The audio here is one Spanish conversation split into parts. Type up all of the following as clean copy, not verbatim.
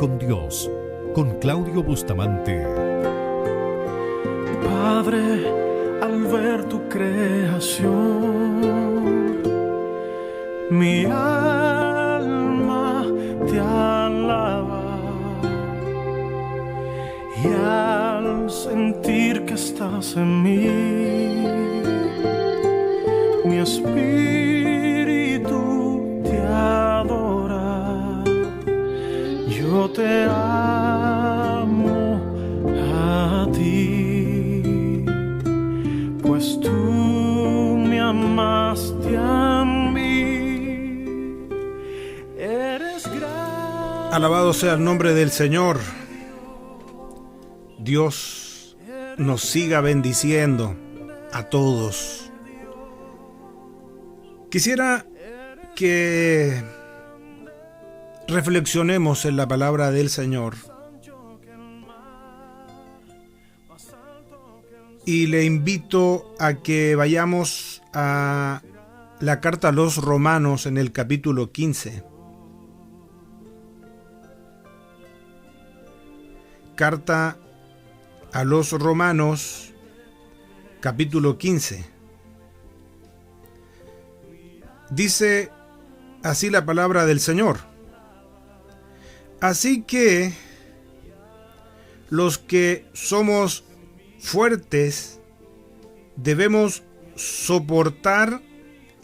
con Dios, con Claudio Bustamante. Padre, al ver tu creación, mi alma te alaba, y al sentir que estás en mí, mi espíritu te adora. Yo te amo a ti, pues tú me amaste a mí. Eres grande. Alabado sea el nombre del Señor. Dios nos siga bendiciendo a todos. Quisiera que reflexionemos en la palabra del Señor. Y le invito a que vayamos a la carta a los Romanos en el capítulo 15. Carta a los Romanos, capítulo 15. Dice así la palabra del Señor: así que los que somos fuertes debemos soportar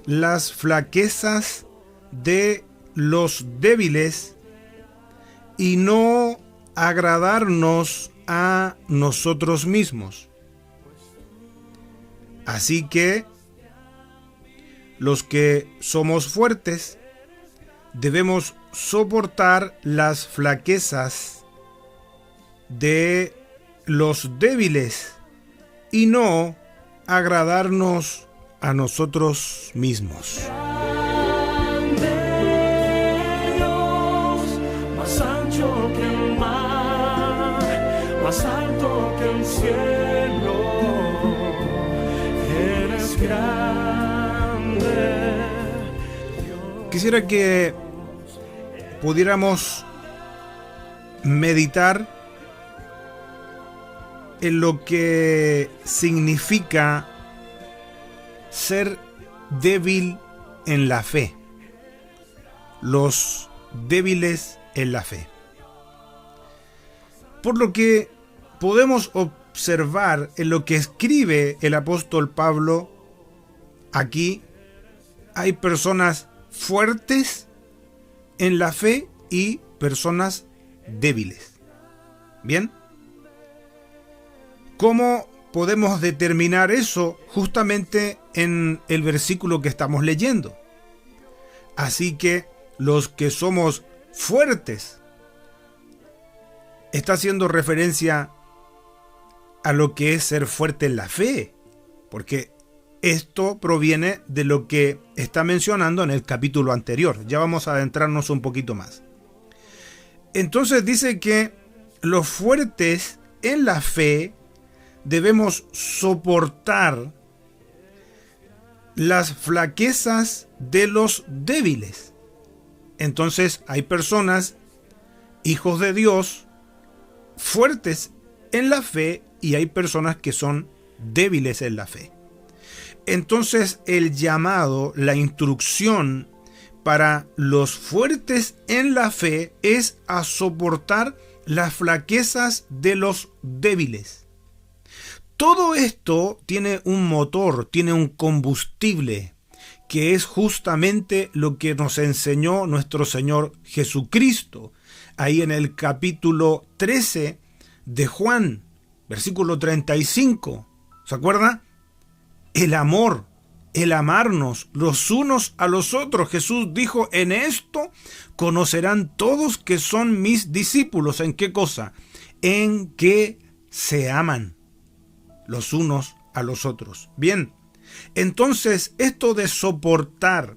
las flaquezas de los débiles y no agradarnos a nosotros mismos. Así que los que somos fuertes debemos soportar las flaquezas de los débiles y no agradarnos a nosotros mismos. Dios, más ancho que el mar, más alto que el cielo, eres grande. Quisiera que pudiéramos meditar en lo que significa ser débil en la fe. Los débiles en la fe. Por lo que podemos observar en lo que escribe el apóstol Pablo, aquí hay personas fuertes en la fe y personas débiles. ¿Bien? ¿Cómo podemos determinar eso? Justamente en el versículo que estamos leyendo. Así que los que somos fuertes, está haciendo referencia a lo que es ser fuerte en la fe, porque esto proviene de lo que está mencionando en el capítulo anterior. Ya vamos a adentrarnos un poquito más. Entonces dice que los fuertes en la fe debemos soportar las flaquezas de los débiles. Entonces hay personas, hijos de Dios, fuertes en la fe, y hay personas que son débiles en la fe. Entonces el llamado, la instrucción para los fuertes en la fe es a soportar las flaquezas de los débiles. Todo esto tiene un motor, tiene un combustible, que es justamente lo que nos enseñó nuestro Señor Jesucristo. Ahí en el capítulo 13 de Juan, versículo 35. ¿Se acuerda? El amor, el amarnos los unos a los otros. Jesús dijo: en esto conocerán todos que son mis discípulos. ¿En qué cosa? En que se aman los unos a los otros. Bien, entonces esto de soportar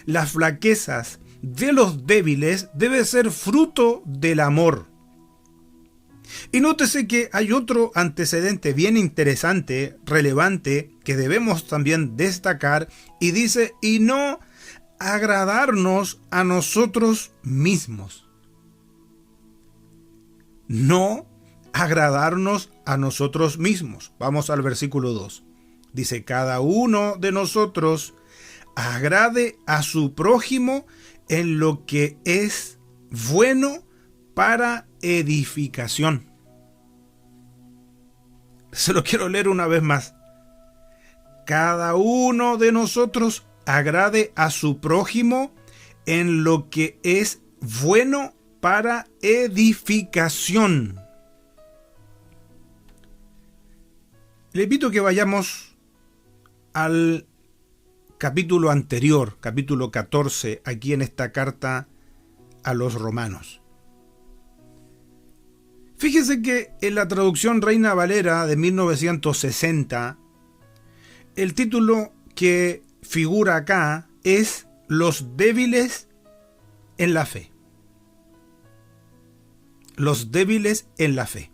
las flaquezas de los débiles debe ser fruto del amor. Y nótese que hay otro antecedente bien interesante, relevante, que debemos también destacar, y dice: y no agradarnos a nosotros mismos. no agradarnos a nosotros mismos. Vamos al versículo 2. Dice, cada uno de nosotros agrade a su prójimo en lo que es bueno para edificación. Se lo quiero leer una vez más. Cada uno de nosotros agrade a su prójimo en lo que es bueno para edificación. Le invito a que vayamos al capítulo anterior, capítulo 14, aquí en esta carta a los romanos. Fíjese que en la traducción Reina Valera de 1960, el título que figura acá es Los débiles en la fe. Los débiles en la fe.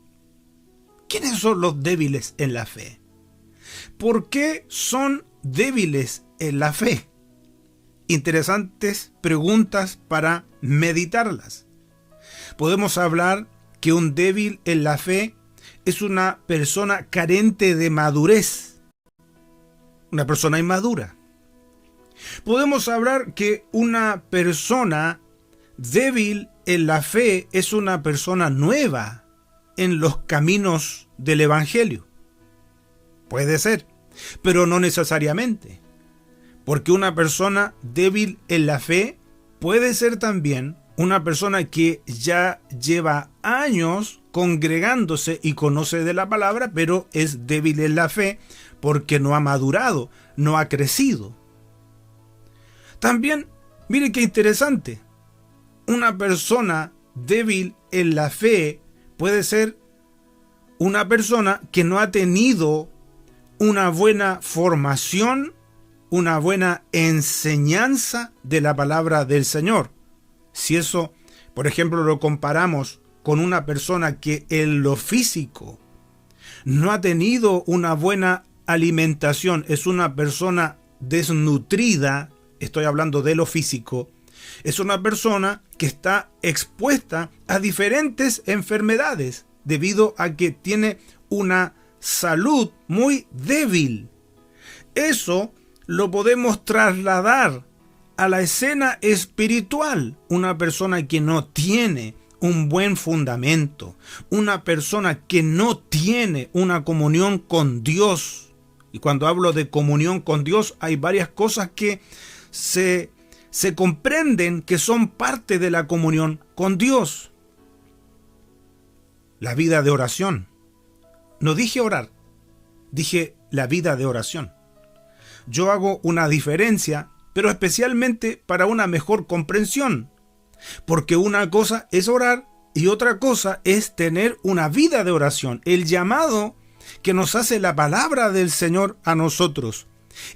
¿Quiénes son los débiles en la fe? ¿Por qué son débiles en la fe? Interesantes preguntas para meditarlas. Podemos hablar que un débil en la fe es una persona carente de madurez, una persona inmadura. Podemos hablar que una persona débil en la fe es una persona nueva en los caminos del Evangelio. Puede ser, pero no necesariamente, porque una persona débil en la fe puede ser también una persona que ya lleva años congregándose y conoce de la palabra, pero es débil en la fe porque no ha madurado, no ha crecido. También, mire qué interesante, una persona débil en la fe puede ser una persona que no ha tenido una buena formación, una buena enseñanza de la palabra del Señor. Si eso, por ejemplo, lo comparamos con una persona que en lo físico no ha tenido una buena alimentación, es una persona desnutrida, estoy hablando de lo físico, es una persona que está expuesta a diferentes enfermedades debido a que tiene una salud muy débil. Eso lo podemos trasladar a la escena espiritual. Una persona que no tiene un buen fundamento, una persona que no tiene una comunión con Dios. Y cuando hablo de comunión con Dios, hay varias cosas que se comprenden que son parte de la comunión con Dios. La vida de oración. No dije orar, dije la vida de oración. Yo hago una diferencia, pero especialmente para una mejor comprensión. Porque una cosa es orar y otra cosa es tener una vida de oración. El llamado que nos hace la palabra del Señor a nosotros.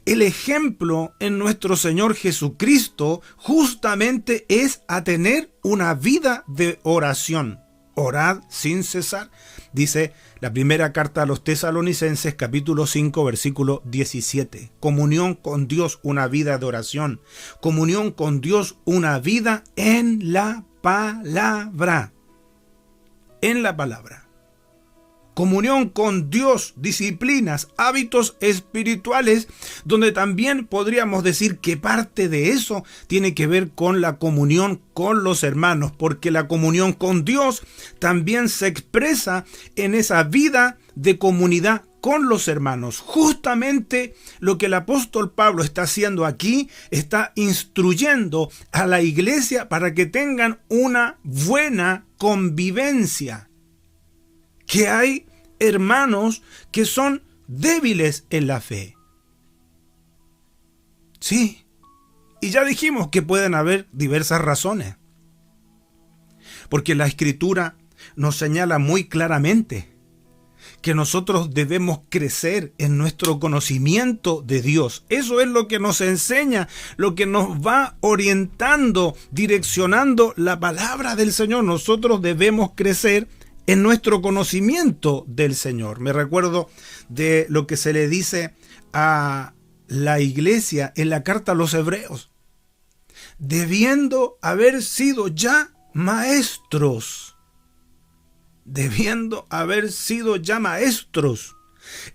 El ejemplo en nuestro Señor Jesucristo justamente es a tener una vida de oración. Orad sin cesar, dice la primera carta a los Tesalonicenses, capítulo 5, versículo 17. Comunión con Dios, una vida de oración. Comunión con Dios, una vida en la palabra. En la palabra. Comunión con Dios, disciplinas, hábitos espirituales, donde también podríamos decir que parte de eso tiene que ver con la comunión con los hermanos, porque la comunión con Dios también se expresa en esa vida de comunidad con los hermanos. Justamente lo que el apóstol Pablo está haciendo aquí, está instruyendo a la iglesia para que tengan una buena convivencia. Que hay hermanos que son débiles en la fe. Sí, y ya dijimos que pueden haber diversas razones. Porque la Escritura nos señala muy claramente que nosotros debemos crecer en nuestro conocimiento de Dios. Eso es lo que nos enseña, lo que nos va orientando, direccionando la palabra del Señor. Nosotros debemos crecer en nuestro conocimiento del Señor. Me recuerdo de lo que se le dice a la iglesia en la carta a los Hebreos. Debiendo haber sido ya maestros. debiendo haber sido ya maestros.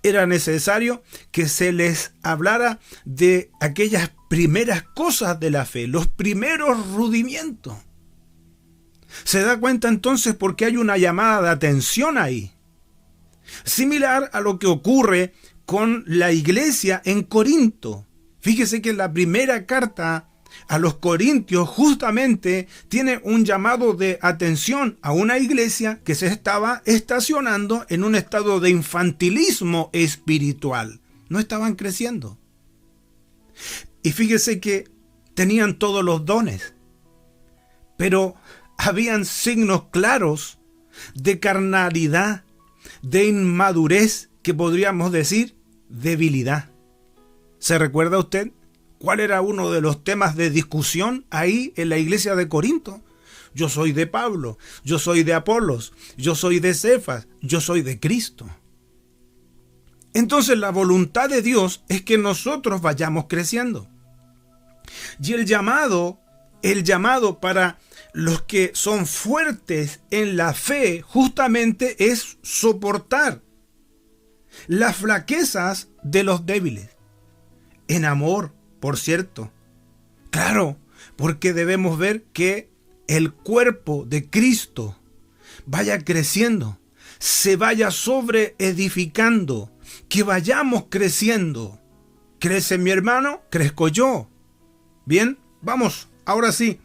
Era necesario que se les hablara de aquellas primeras cosas de la fe, los primeros rudimientos. Se da cuenta entonces por qué hay una llamada de atención ahí. Similar a lo que ocurre con la iglesia en Corinto. Fíjese que la primera carta a los Corintios justamente tiene un llamado de atención a una iglesia que se estaba estacionando en un estado de infantilismo espiritual. No estaban creciendo. Y fíjese que tenían todos los dones, pero habían signos claros de carnalidad, de inmadurez, que podríamos decir debilidad. ¿Se recuerda usted cuál era uno de los temas de discusión ahí en la iglesia de Corinto? Yo soy de Pablo, yo soy de Apolos, yo soy de Cefas, yo soy de Cristo. Entonces la voluntad de Dios es que nosotros vayamos creciendo. Y el llamado para los que son fuertes en la fe justamente es soportar las flaquezas de los débiles. En amor, por cierto. Claro, porque debemos ver que el cuerpo de Cristo vaya creciendo, se vaya sobreedificando, que vayamos creciendo. Crece mi hermano, crezco yo. Bien, vamos, ahora sí,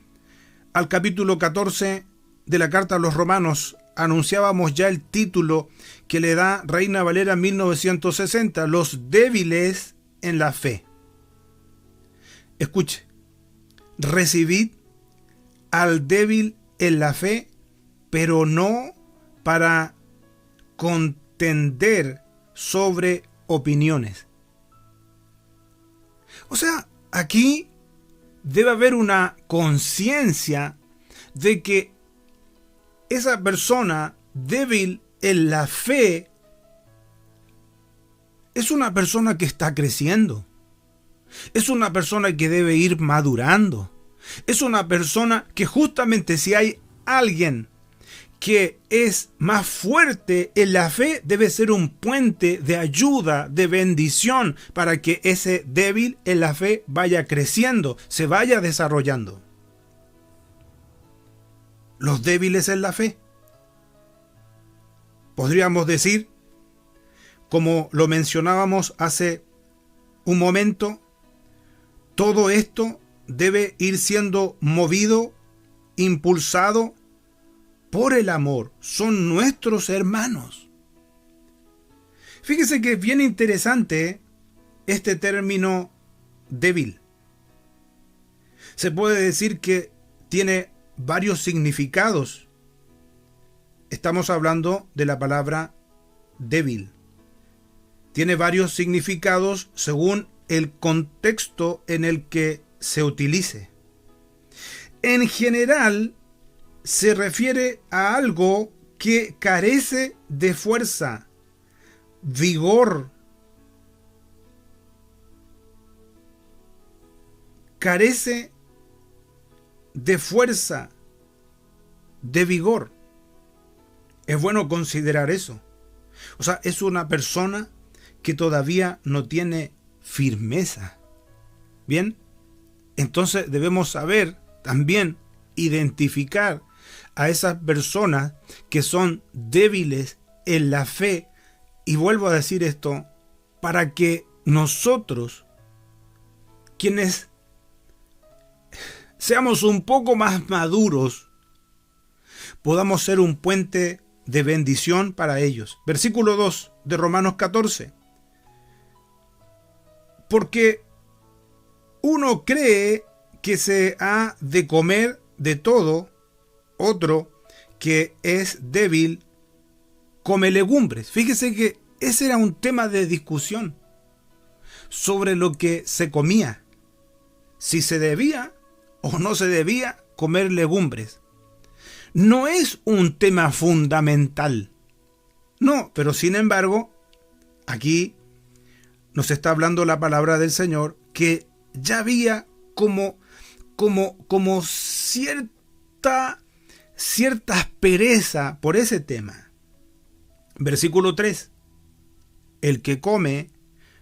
al capítulo 14 de la carta a los Romanos. Anunciábamos ya el título que le da Reina Valera 1960, los débiles en la fe. Escuche, recibid al débil en la fe, pero no para contender sobre opiniones. O sea, aquí debe haber una conciencia de que esa persona débil en la fe es una persona que está creciendo. Es una persona que debe ir madurando. Es una persona que justamente si hay alguien que es más fuerte en la fe, debe ser un puente de ayuda, de bendición, para que ese débil en la fe vaya creciendo, se vaya desarrollando. Los débiles en la fe. Podríamos decir, como lo mencionábamos hace un momento, todo esto debe ir siendo movido, impulsado por el amor. Son nuestros hermanos. Fíjese que es bien interesante este término débil. Se puede decir que tiene varios significados. Estamos hablando de la palabra débil. Tiene varios significados según el contexto en el que se utilice. En general, se refiere a algo que carece de fuerza, vigor. Carece de fuerza, de vigor. Es bueno considerar eso. O sea, es una persona que todavía no tiene firmeza. Bien, entonces debemos saber también identificar a esas personas que son débiles en la fe. Y vuelvo a decir esto para que nosotros, quienes seamos un poco más maduros, podamos ser un puente de bendición para ellos. Versículo 2 de Romanos 14. Porque uno cree que se ha de comer de todo, otro que es débil come legumbres. Fíjese que ese era un tema de discusión sobre lo que se comía, si se debía o no se debía comer legumbres. No es un tema fundamental, no, pero sin embargo, aquí nos está hablando la palabra del Señor que ya había como cierta aspereza por ese tema. Versículo 3. El que come,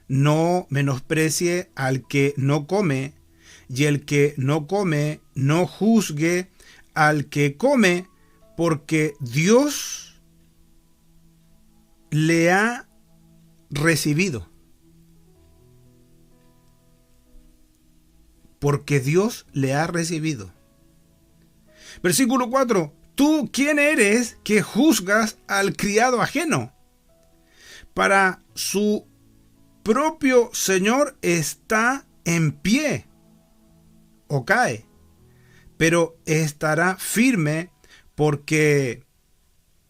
no menosprecie al que no come, y el que no come, no juzgue al que come, porque Dios le ha recibido. Porque Dios le ha recibido. Versículo 4. ¿Tú quién eres que juzgas al criado ajeno? Para su propio Señor está en pie o cae, pero estará firme, porque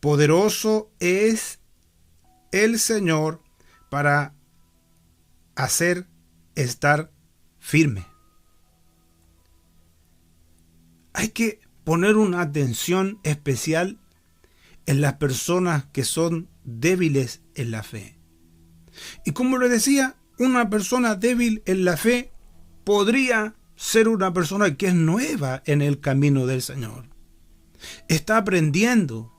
poderoso es el Señor para hacer estar firme. Hay que poner una atención especial en las personas que son débiles en la fe. Y como le decía, una persona débil en la fe podría ser una persona que es nueva en el camino del Señor. Está aprendiendo.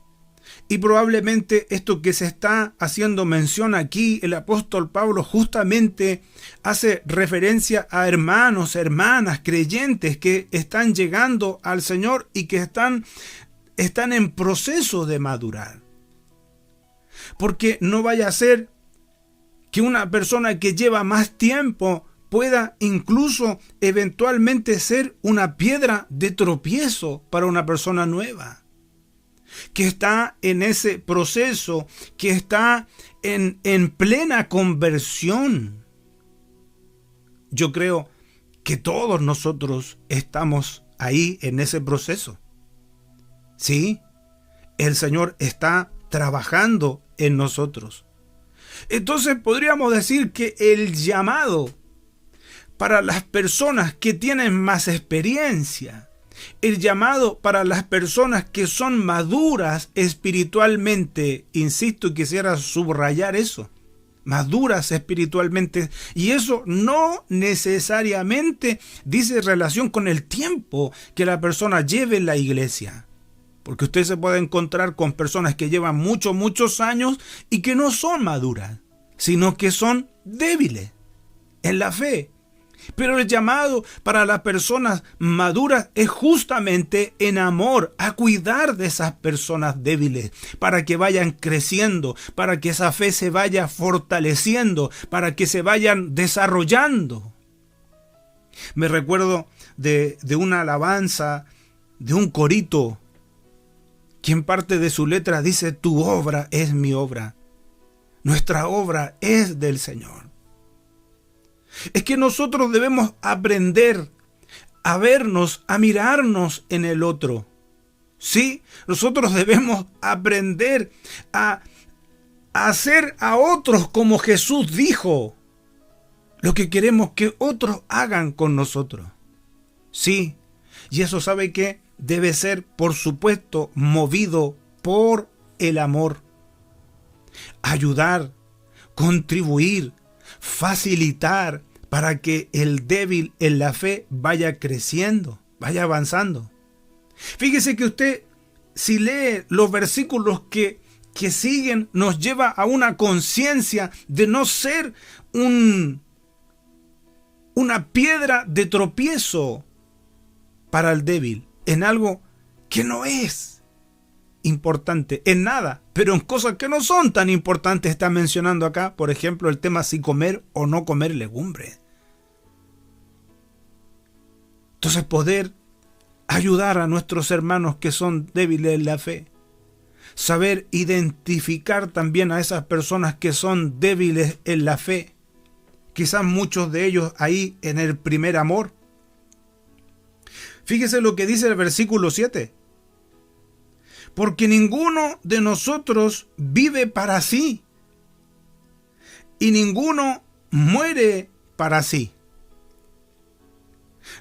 Y probablemente esto que se está haciendo mención aquí, el apóstol Pablo justamente hace referencia a hermanos, hermanas, creyentes que están llegando al Señor y que están en proceso de madurar. Porque no vaya a ser que una persona que lleva más tiempo pueda incluso eventualmente ser una piedra de tropiezo para una persona nueva, que está en ese proceso, que está en plena conversión. Yo creo que todos nosotros estamos ahí en ese proceso. Sí, el Señor está trabajando en nosotros. Entonces podríamos decir que el llamado para las personas que tienen más experiencia, el llamado para las personas que son maduras espiritualmente, insisto y quisiera subrayar eso, maduras espiritualmente, y eso no necesariamente dice relación con el tiempo que la persona lleve en la iglesia. Porque usted se puede encontrar con personas que llevan muchos años y que no son maduras, sino que son débiles en la fe. Pero el llamado para las personas maduras es justamente en amor, a cuidar de esas personas débiles, para que vayan creciendo, para que esa fe se vaya fortaleciendo, para que se vayan desarrollando. Me recuerdo de una alabanza, de un corito, que en parte de su letra dice: tu obra es mi obra, nuestra obra es del Señor. Es que nosotros debemos aprender a vernos, a mirarnos en el otro. Sí, nosotros debemos aprender a hacer a otros como Jesús dijo, lo que queremos que otros hagan con nosotros. Sí, y eso, ¿sabe qué? Debe ser, por supuesto, movido por el amor. Ayudar, contribuir, facilitar para que el débil en la fe vaya creciendo, vaya avanzando. Fíjese que usted, si lee los versículos que siguen, nos lleva a una conciencia de no ser una piedra de tropiezo para el débil, en algo que no es importante, en nada, pero en cosas que no son tan importantes. Está mencionando acá, por ejemplo, el tema si comer o no comer legumbres. Entonces, poder ayudar a nuestros hermanos que son débiles en la fe, saber identificar también a esas personas que son débiles en la fe, quizás muchos de ellos ahí en el primer amor. Fíjese lo que dice el versículo 7. Porque ninguno de nosotros vive para sí, y ninguno muere para sí.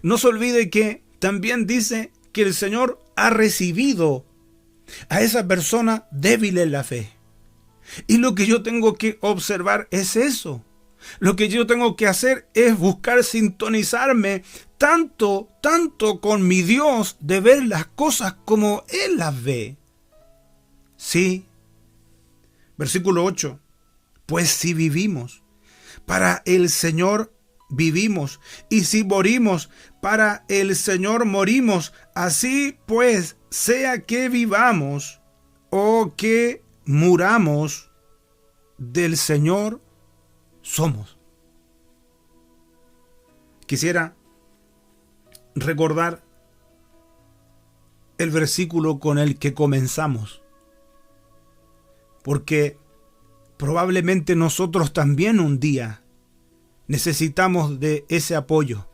No se olvide que también dice que el Señor ha recibido a esa persona débil en la fe. Y lo que yo tengo que observar es eso. Lo que yo tengo que hacer es buscar sintonizarme tanto con mi Dios, de ver las cosas como Él las ve. Sí, Versículo 8. Pues si vivimos, para el Señor vivimos, y si morimos, para el Señor morimos. Así pues, sea que vivamos o que muramos, del Señor somos. Quisiera recordar el versículo con el que comenzamos, porque probablemente nosotros también un día necesitamos de ese apoyo.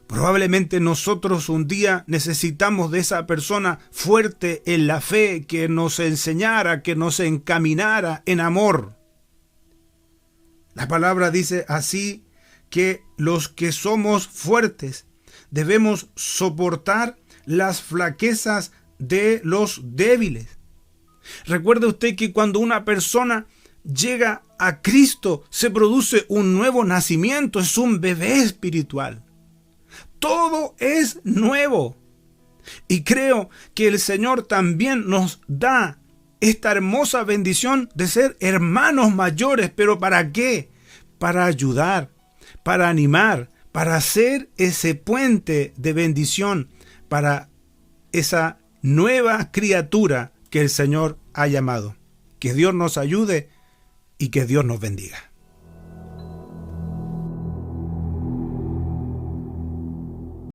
Probablemente nosotros un día necesitamos de esa persona fuerte en la fe, que nos enseñara, que nos encaminara en amor. La palabra dice así, que los que somos fuertes debemos soportar las flaquezas de los débiles. Recuerde usted que cuando una persona llega a Cristo, se produce un nuevo nacimiento, es un bebé espiritual. Todo es nuevo. Y creo que el Señor también nos da esta hermosa bendición de ser hermanos mayores. ¿Pero para qué? Para ayudar, para animar, para ser ese puente de bendición para esa nueva criatura que el Señor ha llamado. Que Dios nos ayude y que Dios nos bendiga.